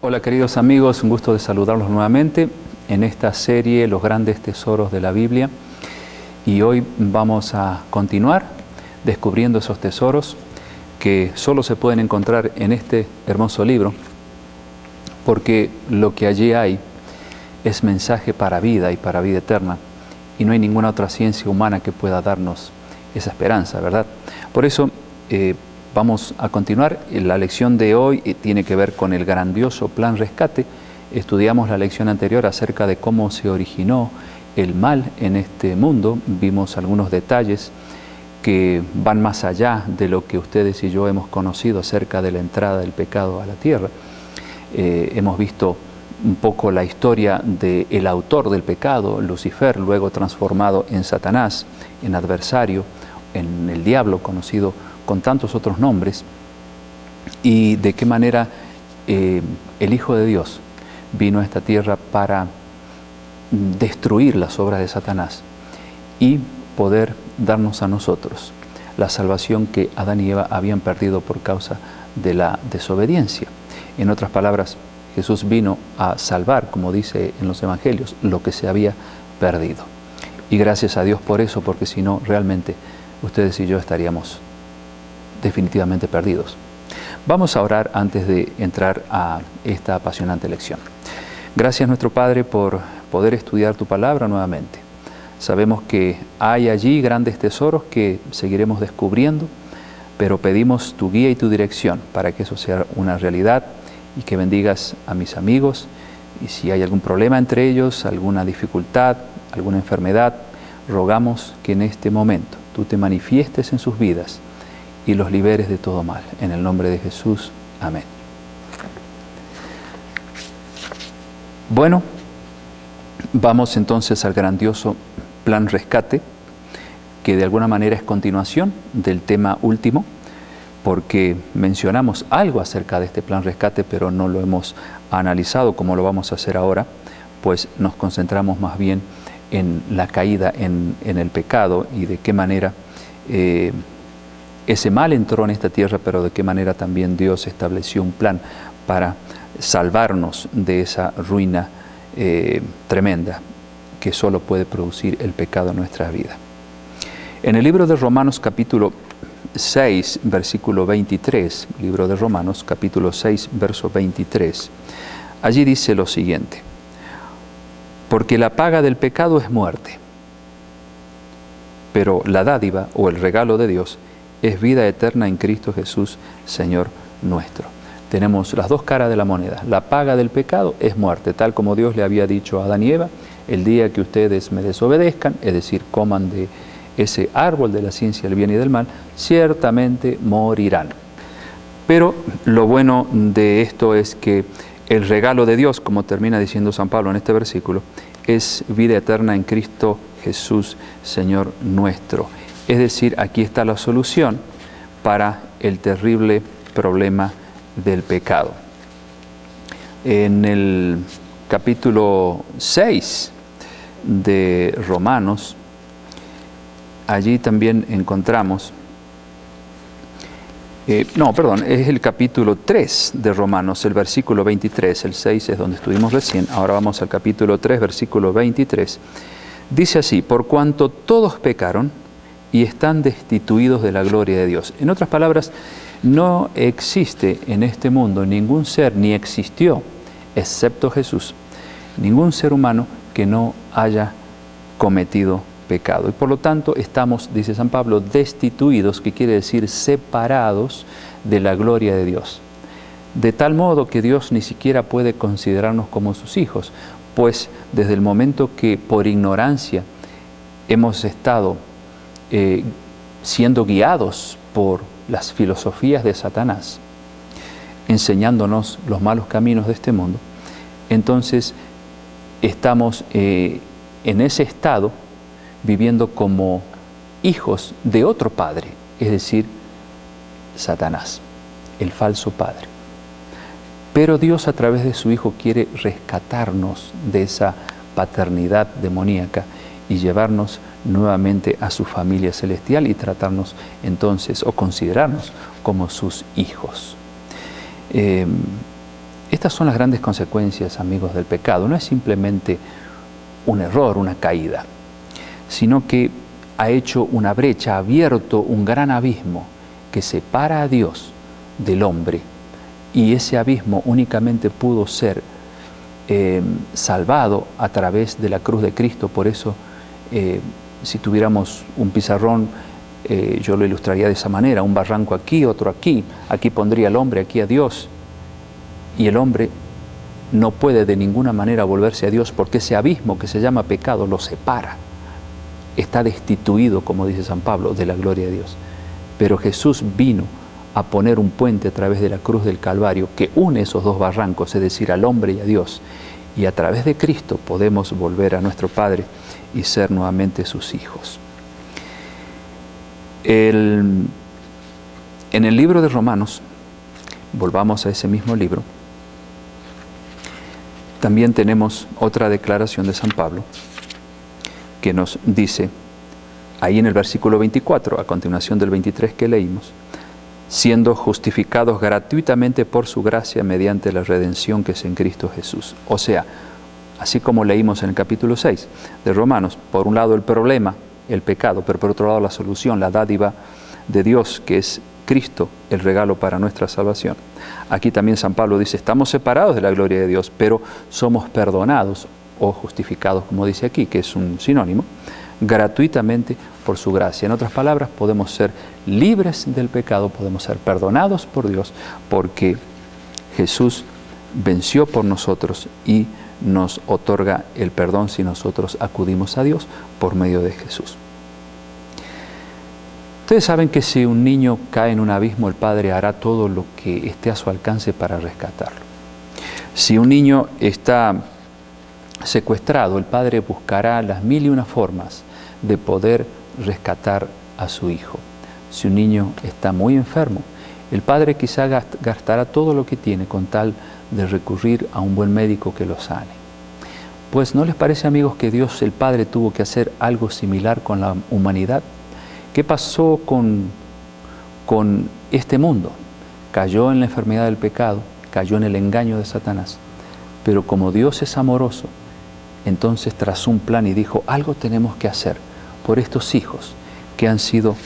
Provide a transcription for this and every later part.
Hola queridos amigos, un gusto de saludarlos nuevamente en esta serie Los grandes tesoros de la Biblia, y hoy vamos a continuar descubriendo esos tesoros que solo se pueden encontrar en este hermoso libro, porque lo que allí hay es mensaje para vida y para vida eterna, y no hay ninguna otra ciencia humana que pueda darnos esa esperanza, ¿verdad? Por eso vamos a continuar. La lección de hoy tiene que ver con el grandioso plan rescate. Estudiamos la lección anterior acerca de cómo se originó el mal en este mundo. Vimos algunos detalles que van más allá de lo que ustedes y yo hemos conocido acerca de la entrada del pecado a la tierra. Hemos visto un poco la historia del autor del pecado, Lucifer, luego transformado en Satanás, en adversario, en el diablo, conocido con tantos otros nombres, y de qué manera el Hijo de Dios vino a esta tierra para destruir las obras de Satanás y poder darnos a nosotros la salvación que Adán y Eva habían perdido por causa de la desobediencia. En otras palabras, Jesús vino a salvar, como dice en los Evangelios, lo que se había perdido. Y gracias a Dios por eso, porque si no, realmente ustedes y yo estaríamos definitivamente perdidos. Vamos a orar antes de entrar a esta apasionante lección. Gracias, nuestro Padre, por poder estudiar tu palabra nuevamente. Sabemos que hay allí grandes tesoros que seguiremos descubriendo, pero pedimos tu guía y tu dirección para que eso sea una realidad, y que bendigas a mis amigos, y si hay algún problema entre ellos, alguna dificultad, alguna enfermedad, rogamos que en este momento tú te manifiestes en sus vidas y los liberes de todo mal. En el nombre de Jesús. Amén. Bueno, vamos entonces al grandioso plan rescate, que de alguna manera es continuación del tema último, porque mencionamos algo acerca de este plan rescate, pero no lo hemos analizado como lo vamos a hacer ahora, pues nos concentramos más bien en la caída, en el pecado, y de qué manera ese mal entró en esta tierra, pero de qué manera también Dios estableció un plan para salvarnos de esa ruina tremenda que solo puede producir el pecado en nuestra vida. En el libro de Romanos capítulo 6, versículo 23, libro de Romanos capítulo 6, verso 23, allí dice lo siguiente: porque la paga del pecado es muerte, pero la dádiva o el regalo de Dios es vida eterna en Cristo Jesús, Señor nuestro. Tenemos las dos caras de la moneda. La paga del pecado es muerte, tal como Dios le había dicho a Adán y Eva: el día que ustedes me desobedezcan, es decir, coman de ese árbol de la ciencia del bien y del mal, ciertamente morirán. Pero lo bueno de esto es que el regalo de Dios, como termina diciendo San Pablo en este versículo, es vida eterna en Cristo Jesús, Señor nuestro. Es decir, aquí está la solución para el terrible problema del pecado. En el capítulo 6 de Romanos, allí también encontramos, es el capítulo 3 de Romanos, el versículo 23, el 6 es donde estuvimos recién, ahora vamos al capítulo 3, versículo 23, dice así: por cuanto todos pecaron y están destituidos de la gloria de Dios. En otras palabras, no existe en este mundo ningún ser, ni existió, excepto Jesús, ningún ser humano que no haya cometido pecado. Y por lo tanto estamos, dice San Pablo, destituidos, que quiere decir separados de la gloria de Dios. De tal modo que Dios ni siquiera puede considerarnos como sus hijos, pues desde el momento que por ignorancia hemos estado siendo guiados por las filosofías de Satanás, enseñándonos los malos caminos de este mundo, entonces estamos en ese estado viviendo como hijos de otro padre, es decir, Satanás, el falso padre. Pero Dios, a través de su Hijo, quiere rescatarnos de esa paternidad demoníaca y llevarnos nuevamente a su familia celestial y tratarnos entonces, o considerarnos como sus hijos. Estas son las grandes consecuencias, amigos, del pecado. No es simplemente un error, una caída, sino que ha hecho una brecha, ha abierto un gran abismo que separa a Dios del hombre, y ese abismo únicamente pudo ser salvado a través de la cruz de Cristo. Por eso, si tuviéramos un pizarrón, yo lo ilustraría de esa manera: un barranco aquí, otro aquí. Aquí pondría al hombre, aquí a Dios, y el hombre no puede de ninguna manera volverse a Dios, porque ese abismo que se llama pecado lo separa. Está destituido, como dice San Pablo, de la gloria de Dios. Pero Jesús vino a poner un puente a través de la cruz del Calvario que une esos dos barrancos, es decir, al hombre y a Dios. Y a través de Cristo podemos volver a nuestro Padre y ser nuevamente sus hijos. En el libro de Romanos, volvamos a ese mismo libro, también tenemos otra declaración de San Pablo que nos dice, ahí en el versículo 24, a continuación del 23 que leímos: siendo justificados gratuitamente por su gracia mediante la redención que es en Cristo Jesús. O sea, así como leímos en el capítulo 6 de Romanos, por un lado el problema, el pecado, pero por otro lado la solución, la dádiva de Dios, que es Cristo, el regalo para nuestra salvación. Aquí también San Pablo dice, estamos separados de la gloria de Dios, pero somos perdonados o justificados, como dice aquí, que es un sinónimo, gratuitamente por su gracia. En otras palabras, podemos ser libres del pecado, podemos ser perdonados por Dios, porque Jesús venció por nosotros y nos otorga el perdón si nosotros acudimos a Dios por medio de Jesús. Ustedes saben que si un niño cae en un abismo, el padre hará todo lo que esté a su alcance para rescatarlo. Si un niño está secuestrado, el padre buscará las 1001 formas de poder rescatar a su hijo. Si un niño está muy enfermo, el padre quizá gastará todo lo que tiene con tal de recurrir a un buen médico que lo sane. Pues ¿no les parece, amigos, que Dios el Padre tuvo que hacer algo similar con la humanidad? ¿Qué pasó con este mundo? Cayó en la enfermedad del pecado, cayó en el engaño de Satanás, pero como Dios es amoroso, entonces trazó un plan y dijo, algo tenemos que hacer por estos hijos que han sido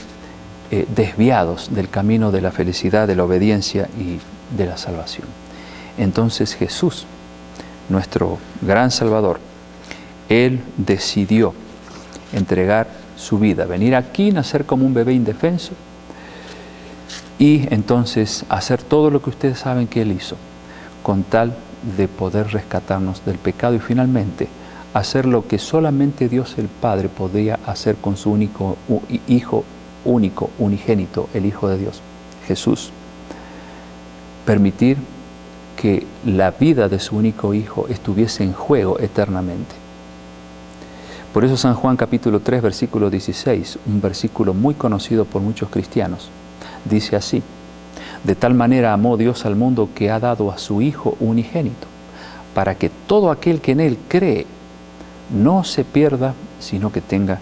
desviados del camino de la felicidad, de la obediencia y de la salvación. Entonces Jesús, nuestro gran Salvador, Él decidió entregar su vida, venir aquí, nacer como un bebé indefenso y entonces hacer todo lo que ustedes saben que Él hizo, con tal de poder rescatarnos del pecado y finalmente hacer lo que solamente Dios el Padre podía hacer con su único Hijo, único, unigénito, el Hijo de Dios, Jesús. Permitir que la vida de su único Hijo estuviese en juego eternamente. Por eso San Juan capítulo 3, versículo 16, un versículo muy conocido por muchos cristianos, dice así: de tal manera amó Dios al mundo que ha dado a su Hijo unigénito, para que todo aquel que en Él cree no se pierda, sino que tenga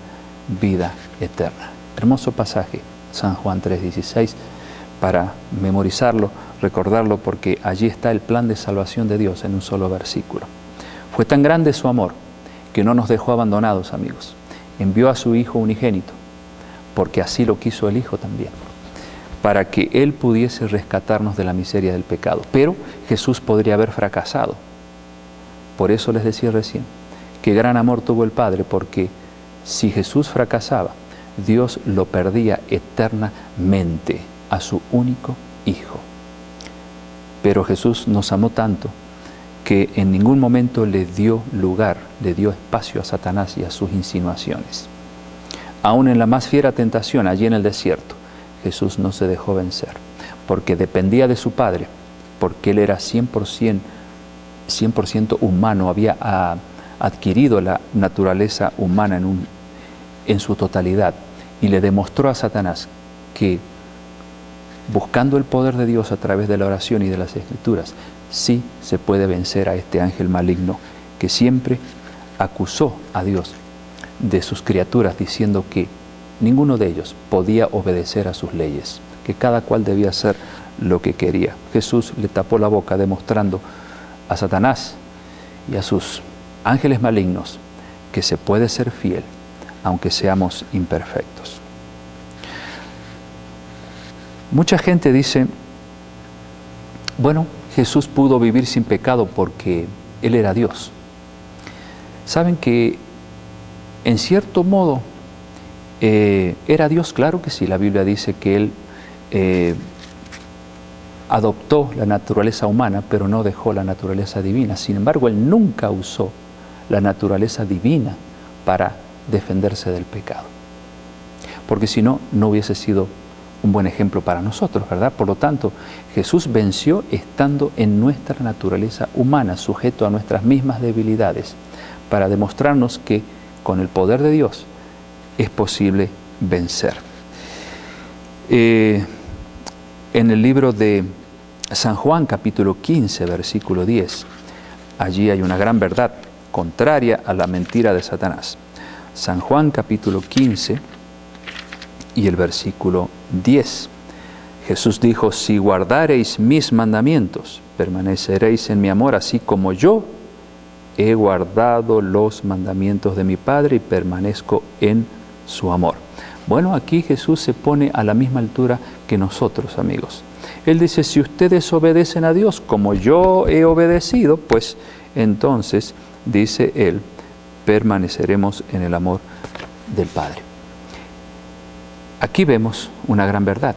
vida eterna. Hermoso pasaje, San Juan 3, 16, para memorizarlo, recordarlo, porque allí está el plan de salvación de Dios en un solo versículo. Fue tan grande su amor que no nos dejó abandonados, amigos. Envió a su Hijo unigénito, porque así lo quiso el Hijo también, para que Él pudiese rescatarnos de la miseria del pecado. Pero Jesús podría haber fracasado. Por eso les decía recién, qué gran amor tuvo el Padre, porque si Jesús fracasaba, Dios lo perdía eternamente a su único Hijo. Pero Jesús nos amó tanto que en ningún momento le dio lugar, le dio espacio a Satanás y a sus insinuaciones. Aún en la más fiera tentación, allí en el desierto, Jesús no se dejó vencer, porque dependía de su Padre, porque Él era 100% humano, había adquirido la naturaleza humana en su totalidad, y le demostró a Satanás que buscando el poder de Dios a través de la oración y de las Escrituras, sí se puede vencer a este ángel maligno que siempre acusó a Dios de sus criaturas, diciendo que ninguno de ellos podía obedecer a sus leyes, que cada cual debía hacer lo que quería. Jesús le tapó la boca demostrando a Satanás y a sus ángeles malignos que se puede ser fiel aunque seamos imperfectos. Mucha gente dice, bueno, Jesús pudo vivir sin pecado porque Él era Dios. ¿Saben que en cierto modo era Dios? Claro que sí, la Biblia dice que Él adoptó la naturaleza humana, pero no dejó la naturaleza divina. Sin embargo, Él nunca usó la naturaleza divina para defenderse del pecado. Porque si no, no hubiese sido un buen ejemplo para nosotros, ¿verdad? Por lo tanto, Jesús venció estando en nuestra naturaleza humana, sujeto a nuestras mismas debilidades, para demostrarnos que con el poder de Dios es posible vencer. En el libro de San Juan, capítulo 15, versículo 10, allí hay una gran verdad contraria a la mentira de Satanás. San Juan, capítulo 15, y el versículo 10. Jesús dijo, si guardareis mis mandamientos, permaneceréis en mi amor, así como yo he guardado los mandamientos de mi Padre y permanezco en su amor. Bueno, aquí Jesús se pone a la misma altura que nosotros, amigos. Él dice, si ustedes obedecen a Dios como yo he obedecido, pues entonces, dice Él, permaneceremos en el amor del Padre. Aquí vemos una gran verdad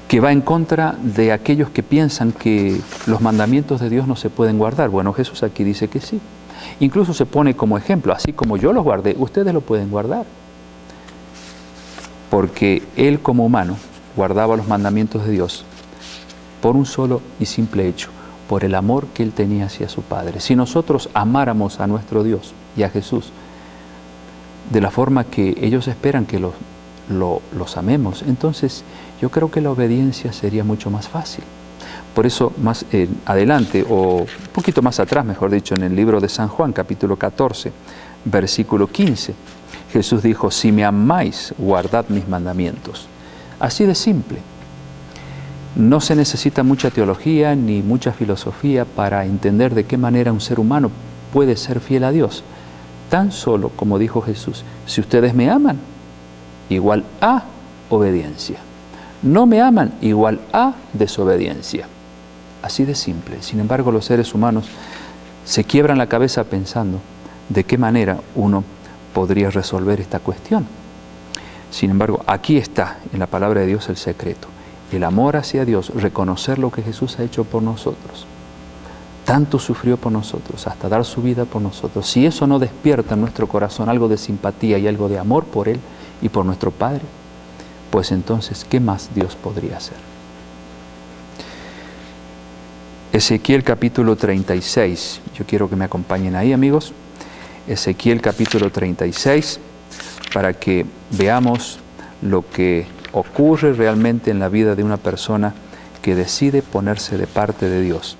que va en contra de aquellos que piensan que los mandamientos de Dios no se pueden guardar. Bueno, Jesús aquí dice que sí. Incluso se pone como ejemplo, así como yo los guardé, ustedes lo pueden guardar. Porque Él como humano guardaba los mandamientos de Dios por un solo y simple hecho, por el amor que Él tenía hacia su Padre. Si nosotros amáramos a nuestro Dios y a Jesús de la forma que ellos esperan que los amemos, entonces yo creo que la obediencia sería mucho más fácil. Por eso más adelante, o un poquito más atrás, mejor dicho, en el libro de San Juan, capítulo 14, versículo 15, Jesús dijo, si me amáis, guardad mis mandamientos. Así de simple. No se necesita mucha teología ni mucha filosofía para entender de qué manera un ser humano puede ser fiel a Dios. Tan solo, como dijo Jesús, si ustedes me aman, igual a obediencia. No me aman, igual a desobediencia. Así de simple. Sin embargo, los seres humanos se quiebran la cabeza pensando de qué manera uno podría resolver esta cuestión. Sin embargo, aquí está en la palabra de Dios el secreto. El amor hacia Dios, reconocer lo que Jesús ha hecho por nosotros. Tanto sufrió por nosotros, hasta dar su vida por nosotros. Si eso no despierta en nuestro corazón algo de simpatía y algo de amor por Él y por nuestro Padre, pues entonces, ¿qué más Dios podría hacer? Ezequiel capítulo 36. Yo quiero que me acompañen ahí, amigos. Ezequiel capítulo 36, para que veamos lo que ocurre realmente en la vida de una persona que decide ponerse de parte de Dios